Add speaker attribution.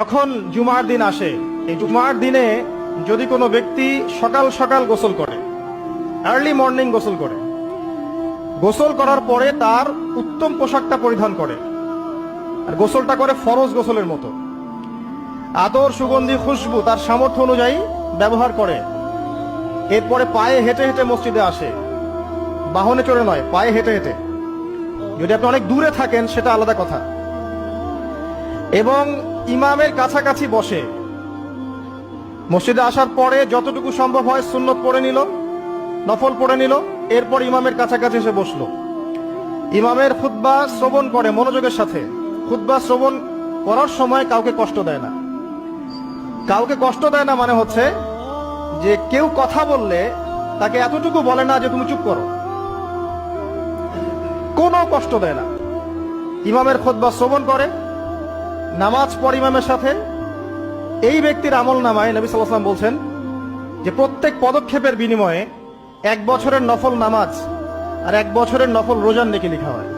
Speaker 1: যখন জুমার দিন আসে, এই জুমার দিনে যদি কোনো ব্যক্তি সকাল সকাল গোসল করে, আর্লি মর্নিং গোসল করে, গোসল করার পরে তার উত্তম পোশাকটা পরিধান করে, আর গোসলটা করে ফরজ গোসলের মতো, আতর সুগন্ধি খুশবু তার সামর্থ্য অনুযায়ী ব্যবহার করে, এরপরে পায়ে হেঁটে হেঁটে মসজিদে আসে, বাহনে চড়ে নয়, পায়ে হেঁটে হেঁটে। যদি আপনি অনেক দূরে থাকেন সেটা আলাদা কথা। এবং ইমামের কাছাকাছি বসে, মসজিদে আসার পরে যতটুকু সম্ভব হয় সুন্নত পড়ে নিল, নফল পড়ে নিল, এরপর ইমামের কাছাকাছি এসে বসলো, ইমামের খুতবা শ্রবণ করে মনোযোগের সাথে। খুতবা শ্রবণ করার সময় কাউকে কষ্ট দেয় না। কাউকে কষ্ট দেয় না মানে হচ্ছে যে কেউ কথা বললে তাকে এতটুকু বলে না যে তুমি চুপ করো, কোনো কষ্ট দেয় না। ইমামের খুতবা শ্রবণ করে, নামাজ পড়ে ইমামের সাথে। এই ব্যক্তির আমল নামায় নবী সাল্লাল্লাহু আলাইহি ওয়াসাল্লাম বলছেন যে প্রত্যেক পদক্ষেপের বিনিময়ে 1 বছরের নফল নামাজ আর 1 বছরের নফল রোজার নেকি লেখা হয়।